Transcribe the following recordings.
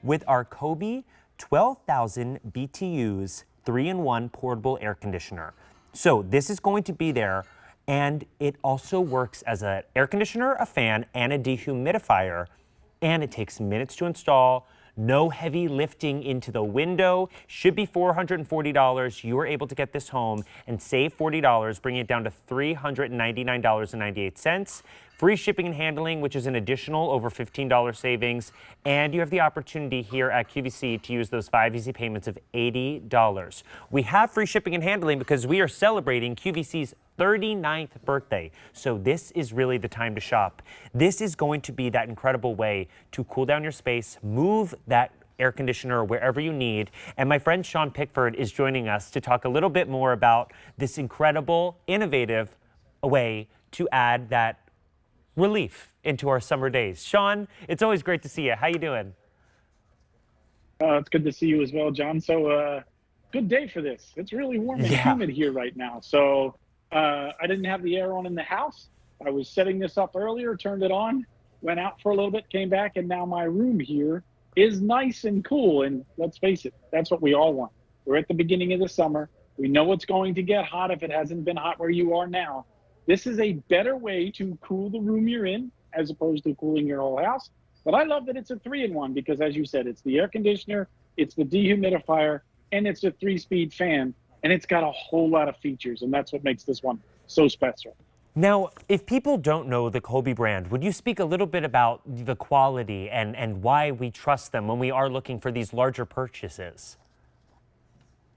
with our Coby 12,000 BTUs 3-in-1 portable air conditioner. So this is going to be there, and it also works as an air conditioner, a fan, and a dehumidifier, and it takes minutes to install. No heavy lifting into the window. Should be $440. You are able to get this home and save $40, bringing it down to $399.98. Free shipping and handling, which is an additional over $15 savings. And you have the opportunity here at QVC to use those 5 easy payments of $80. We have free shipping and handling because we are celebrating QVC's 39th birthday. So this is really the time to shop. This is going to be that incredible way to cool down your space, move that air conditioner wherever you need. And my friend Sean Pickford is joining us to talk a little bit more about this incredible, innovative way to add that relief into our summer days. Sean, it's always great to see you. How you doing? It's good to see you as well, John. So good day for this. It's really warm and humid here right now. So I didn't have the air on in the house. I was setting this up earlier, turned it on, went out for a little bit, came back, and now my room here is nice and cool. And let's face it, that's what we all want. We're at the beginning of the summer. We know it's going to get hot if it hasn't been hot where you are now. This is a better way to cool the room you're in as opposed to cooling your whole house. But I love that it's a 3-in-1 because, as you said, it's the air conditioner, it's the dehumidifier, and it's a 3-speed fan. And it's got a whole lot of features, and that's what makes this one so special. Now, if people don't know the Coby brand, would you speak a little bit about the quality and why we trust them when we are looking for these larger purchases?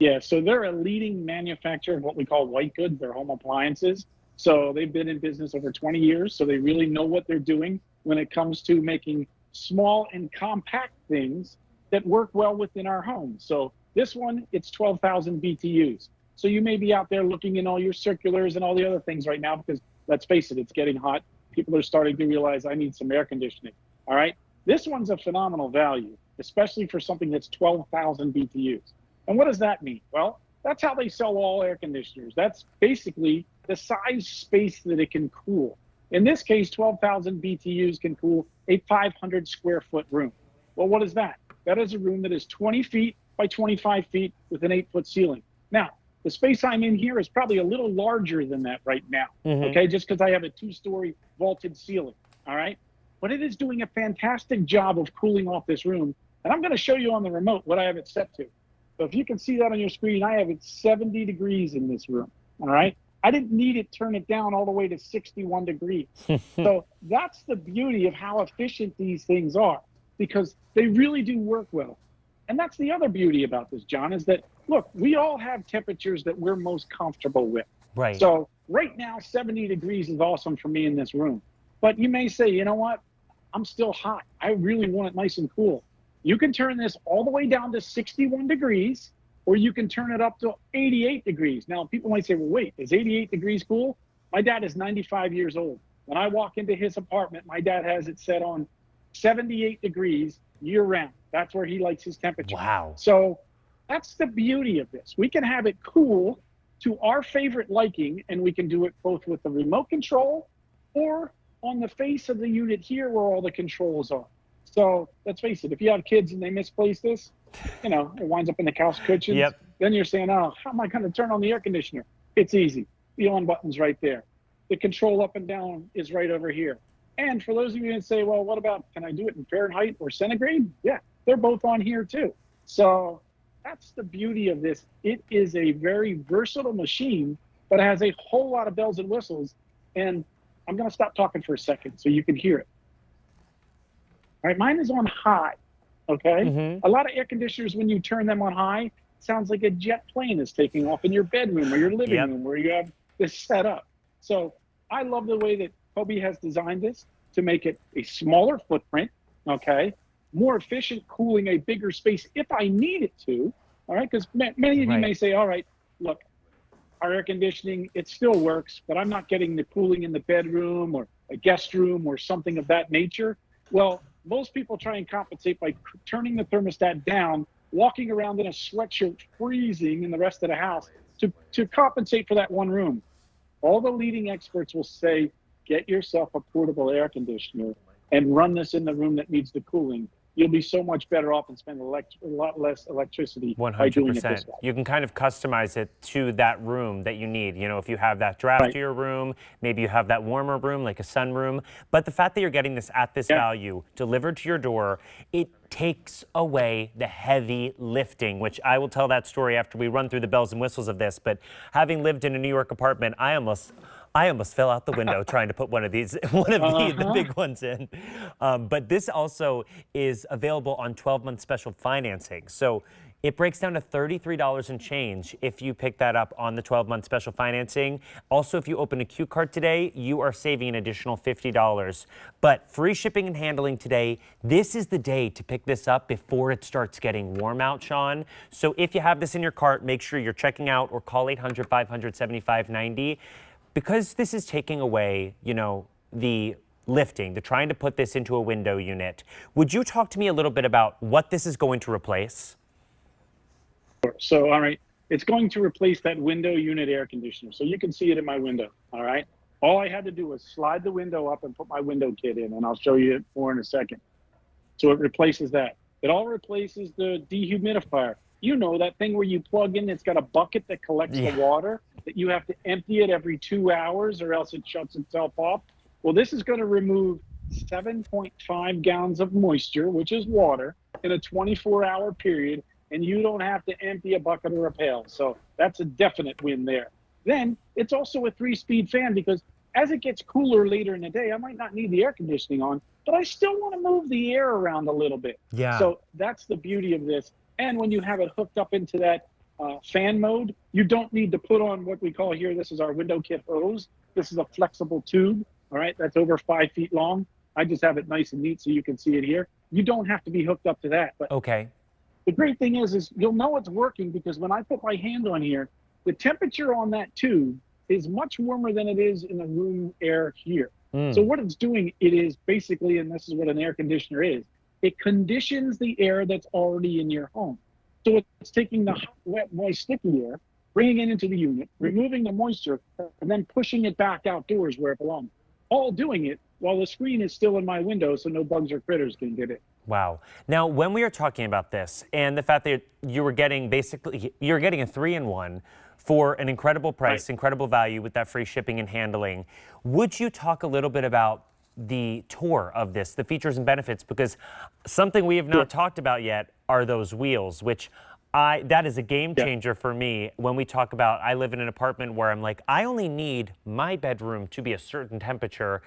Yeah, so they're a leading manufacturer of what we call white goods. They're home appliances. So they've been in business over 20 years, so they really know what they're doing when it comes to making small and compact things that work well within our homes. So this one, it's 12,000 BTUs. So you may be out there looking in all your circulars and all the other things right now because, let's face it, it's getting hot. People are starting to realize I need some air conditioning, all right? This one's a phenomenal value, especially for something that's 12,000 BTUs. And what does that mean? Well, that's how they sell all air conditioners. That's basically the size space that it can cool. In this case, 12,000 BTUs can cool a 500 square foot room. Well, what is that? That is a room that is 20 feet by 25 feet with an 8-foot ceiling. Now, the space I'm in here is probably a little larger than that right now, okay, just because I have a 2-story vaulted ceiling, all right? But it is doing a fantastic job of cooling off this room. And I'm going to show you on the remote what I have it set to. So if you can see that on your screen, I have it 70 degrees in this room, all right? I didn't need it turn it down all the way to 61 degrees. So that's the beauty of how efficient these things are, because they really do work well. And that's the other beauty about this, John, is that, look, we all have temperatures that we're most comfortable with. Right. So right now, 70 degrees is awesome for me in this room. But you may say, you know what? I'm still hot. I really want it nice and cool. You can turn this all the way down to 61 degrees, or you can turn it up to 88 degrees. Now, people might say, well, wait, is 88 degrees cool? My dad is 95 years old. When I walk into his apartment, my dad has it set on 78 degrees year round. That's where he likes his temperature. Wow. So that's the beauty of this. We can have it cool to our favorite liking, and we can do it both with the remote control or on the face of the unit here where all the controls are. So let's face it, if you have kids and they misplace this, you know, it winds up in the couch cushions. Then you're saying, oh, how am I going to turn on the air conditioner? It's easy. The on button's right there. The control up and down is right over here. And for those of you that say, well, what about, can I do it in Fahrenheit or centigrade? Yeah, they're both on here too. So that's the beauty of this. It is a very versatile machine, but it has a whole lot of bells and whistles. And I'm going to stop talking for a second so you can hear it. All right, mine is on high, okay? A lot of air conditioners, when you turn them on high, sounds like a jet plane is taking off in your bedroom or your living room where you have this set up. So I love the way that Coby has designed this to make it a smaller footprint, okay? More efficient, cooling a bigger space if I need it to, all right? Because many of you may say, all right, look, our air conditioning, it still works, but I'm not getting the cooling in the bedroom or a guest room or something of that nature. Well, most people try and compensate by turning the thermostat down, walking around in a sweatshirt, freezing in the rest of the house to compensate for that one room. All the leading experts will say, get yourself a portable air conditioner and run this in the room that needs the cooling. you'll be so much better off and spend a lot less electricity by doing it this 100%. way. You can kind of customize it to that room that you need. You know, if you have that draftier room, maybe you have that warmer room, like a sunroom. But the fact that you're getting this at this value delivered to your door, it takes away the heavy lifting, which I will tell that story after we run through the bells and whistles of this. But having lived in a New York apartment, I almost fell out the window trying to put one of these, the big ones in. But this also is available on 12-month special financing. So it breaks down to $33 and change if you pick that up on the 12-month special financing. Also, if you open a Q card today, you are saving an additional $50. But free shipping and handling today. This is the day to pick this up before it starts getting warm out, Sean. So if you have this in your cart, make sure you're checking out or call 800-500-7590. Because this is taking away, you know, the lifting, the trying to put this into a window unit. Would you talk to me a little bit about what this is going to replace? So, all right, it's going to replace that window unit air conditioner. So you can see it in my window, all right? All I had to do was slide the window up and put my window kit in, and I'll show you it more in a second. So it replaces that. It all replaces the dehumidifier. You know, that thing where you plug in, it's got a bucket that collects the water, that you have to empty it every 2 hours or else it shuts itself off. Well, this is going to remove 7.5 gallons of moisture, which is water, in a 24-hour period, and you don't have to empty a bucket or a pail. So that's a definite win there. Then it's also a 3-speed fan, because as it gets cooler later in the day, I might not need the air conditioning on, but I still want to move the air around a little bit. Yeah. So that's the beauty of this. And when you have it hooked up into that fan mode, you don't need to put on what we call here, this is our window kit hose. This is a flexible tube, all right? That's over 5 feet long. I just have it nice and neat so you can see it here. You don't have to be hooked up to that. But the great thing is you'll know it's working, because when I put my hand on here, the temperature on that tube is much warmer than it is in the room air here. So what it's doing, it is basically, and this is what an air conditioner is, it conditions the air that's already in your home. So it's taking the hot, wet, moist, sticky air, bringing it into the unit, removing the moisture, and then pushing it back outdoors where it belongs. All doing it while the screen is still in my window, so no bugs or critters can get it. Wow. Now, when we are talking about this and the fact that you were getting you're getting a 3-in-1 for an incredible price, incredible value with that free shipping and handling, would you talk a little bit about the tour of this, the features and benefits? Because something we have not talked about yet are those wheels, which that is a game changer for me. When we talk about, I live in an apartment where I'm like, I only need my bedroom to be a certain temperature.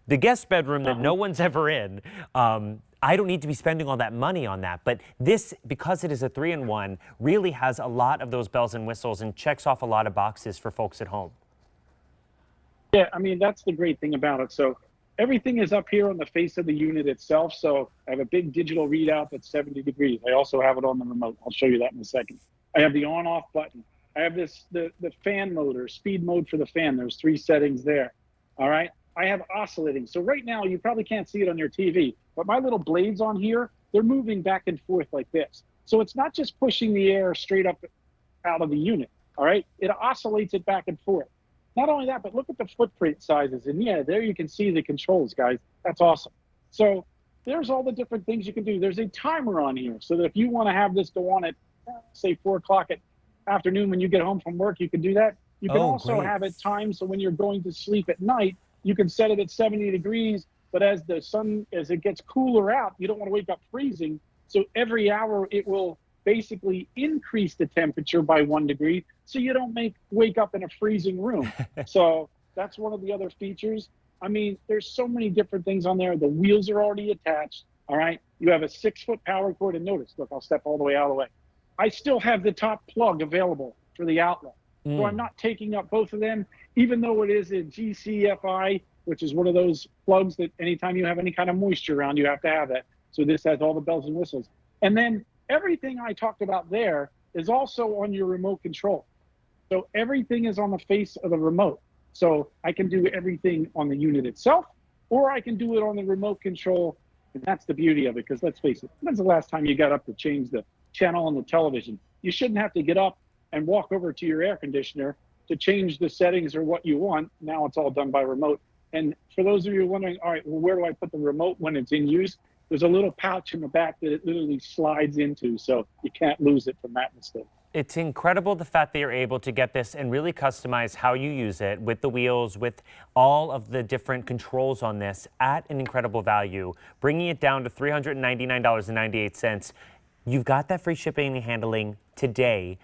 The guest bedroom that no one's ever in, I don't need to be spending all that money on that. But this, because it is a 3-in-1, really has a lot of those bells and whistles and checks off a lot of boxes for folks at home. Yeah, I mean, that's the great thing about it. So everything is up here on the face of the unit itself. So I have a big digital readout that's 70 degrees. I also have it on the remote. I'll show you that in a second. I have the on-off button. I have the fan mode, or speed mode for the fan. There's 3 settings there. All right. I have oscillating. So right now, you probably can't see it on your TV, but my little blades on here, they're moving back and forth like this. So it's not just pushing the air straight up out of the unit. All right. It oscillates it back and forth. Not only that, but look at the footprint sizes. And yeah, there you can see the controls, guys. That's awesome. So there's all the different things you can do. There's a timer on here, so that if you want to have this go on at, say, 4 o'clock at afternoon when you get home from work, you can do that. You can also have it timed, so when you're going to sleep at night, you can set it at 70 degrees. But as it gets cooler out, you don't want to wake up freezing. So every hour it will basically increase the temperature by 1 degree, so you don't wake up in a freezing room. So that's one of the other features. I mean, there's so many different things on there. The wheels are already attached. All right. You have a 6-foot power cord, and notice, look, I'll step all the way out of the way. I still have the top plug available for the outlet. So I'm not taking up both of them, even though it is a GCFI, which is one of those plugs that anytime you have any kind of moisture around, you have to have that. So this has all the bells and whistles. And then everything I talked about there is also on your remote control. So everything is on the face of the remote. So I can do everything on the unit itself, or I can do it on the remote control. And that's the beauty of it, because let's face it, when's the last time you got up to change the channel on the television? You shouldn't have to get up and walk over to your air conditioner to change the settings or what you want. Now it's all done by remote. And for those of you wondering, all right, well, where do I put the remote when it's in use? there's a little pouch in the back that it literally slides into, so you can't lose it from that mistake. It's incredible the fact that you're able to get this and really customize how you use it with the wheels, with all of the different controls on this at an incredible value, bringing it down to $399.98. You've got that free shipping and handling today.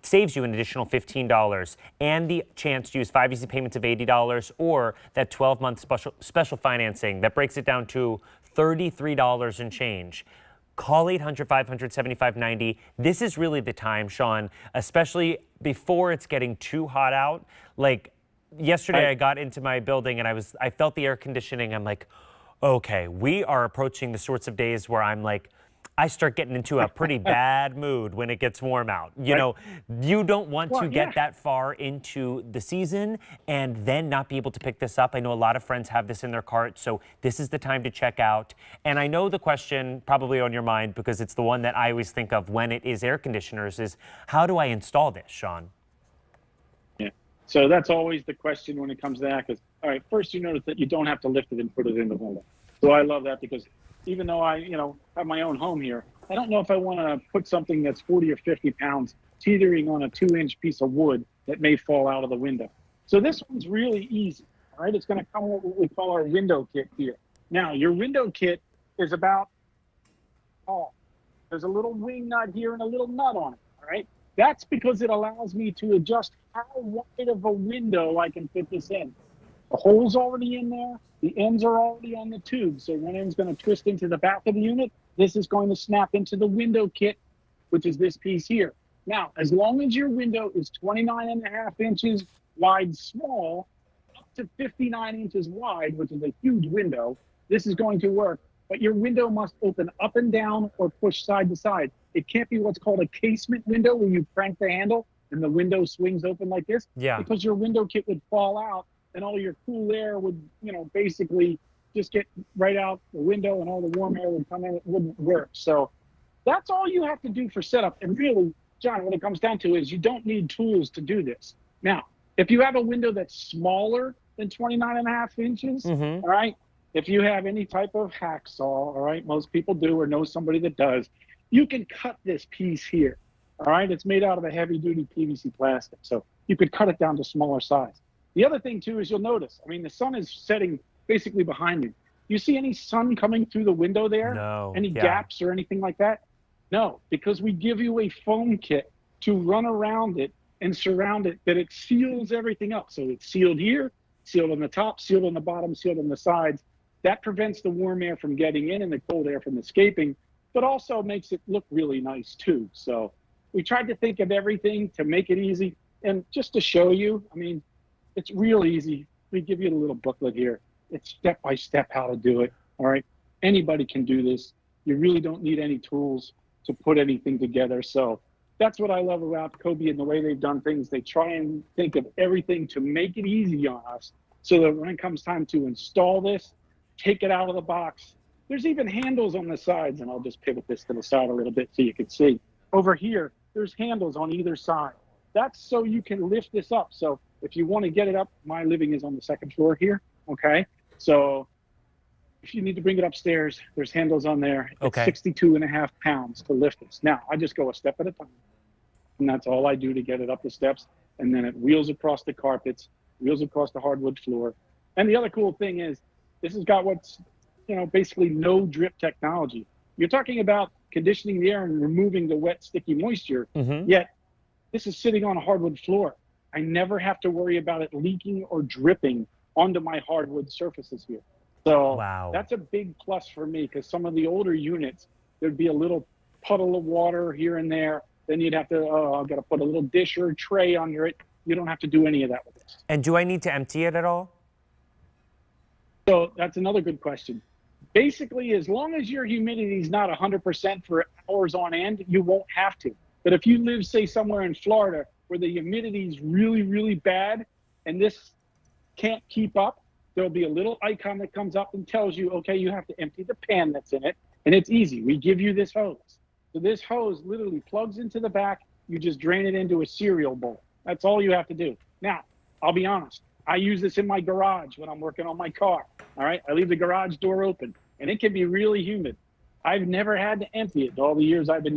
Saves you an additional $15 and the chance to use 5 easy payments of $80 or that 12-month special financing that breaks it down to $33 and change. Call 800-500-7590. This is really the time, Sean, especially before it's getting too hot out. Like yesterday I got into my building and I felt the air conditioning. I'm like, okay, we are approaching the sorts of days where I'm like, I start getting into a pretty bad mood when it gets warm out. You know, you don't want to get that far into the season and then not be able to pick this up. I know a lot of friends have this in their cart, so this is the time to check out. And I know the question probably on your mind, because it's the one that I always think of when it is air conditioners, is how do I install this, Sean? Yeah, so that's always the question when it comes to that, because, all right, first you notice that you don't have to lift it and put it in the window. So I love that, because even though I, have my own home here, I don't know if I want to put something that's 40 or 50 pounds teetering on a 2-inch piece of wood that may fall out of the window. So this one's really easy, all right? It's going to come with what we call our window kit here. Now, your window kit is about tall. There's a little wing nut here and a little nut on it, all right? That's because it allows me to adjust how wide of a window I can fit this in. The hole's already in there. The ends are already on the tube. So one end's going to twist into the back of the unit. This is going to snap into the window kit, which is this piece here. Now, as long as your window is 29.5 inches wide small, up to 59 inches wide, which is a huge window, this is going to work. But your window must open up and down or push side to side. It can't be what's called a casement window where you crank the handle and the window swings open like this. Yeah. Because your window kit would fall out and all your cool air would, basically just get right out the window and all the warm air would come in. It wouldn't work. So that's all you have to do for setup. And really, John, what it comes down to is you don't need tools to do this. Now, if you have a window that's smaller than 29.5 inches, all right, if you have any type of hacksaw, all right, most people do or know somebody that does, you can cut this piece here, all right? It's made out of a heavy-duty PVC plastic, so you could cut it down to smaller size. The other thing, too, is you'll notice, the sun is setting basically behind you. You see any sun coming through the window there? No. Any gaps or anything like that? No, because we give you a foam kit to run around it and surround it, that it seals everything up. So it's sealed here, sealed on the top, sealed on the bottom, sealed on the sides. That prevents the warm air from getting in and the cold air from escaping, but also makes it look really nice, too. So we tried to think of everything to make it easy. And just to show you, it's real easy. We give you a little booklet here. It's step-by-step how to do it, all right? Anybody can do this. You really don't need any tools to put anything together. So that's what I love about Coby and the way they've done things. They try and think of everything to make it easy on us so that when it comes time to install this, take it out of the box. There's even handles on the sides, and I'll just pivot this to the side a little bit so you can see. Over here, there's handles on either side. That's so you can lift this up. So if you want to get it up, my living is on the 2nd floor here, okay? So if you need to bring it upstairs, there's handles on there. Okay. It's 62.5 pounds to lift this. Now, I just go a step at a time, and that's all I do to get it up the steps, and then it wheels across the carpets, wheels across the hardwood floor. And the other cool thing is, this has got what's, basically no drip technology. You're talking about conditioning the air and removing the wet, sticky moisture, yet this is sitting on a hardwood floor. I never have to worry about it leaking or dripping onto my hardwood surfaces here. So that's a big plus for me, because some of the older units, there'd be a little puddle of water here and there. Then you'd have to, I've got to put a little dish or a tray under it. You don't have to do any of that with this. And do I need to empty it at all? So that's another good question. Basically, as long as your humidity is not 100% for hours on end, you won't have to. But if you live, say, somewhere in Florida where the humidity is really, really bad and this can't keep up, there'll be a little icon that comes up and tells you, okay, you have to empty the pan that's in it. And it's easy. We give you this hose. So this hose literally plugs into the back. You just drain it into a cereal bowl. That's all you have to do. Now, I'll be honest. I use this in my garage when I'm working on my car. All right. I leave the garage door open. and it can be really humid. I've never had to empty it in all the years I've been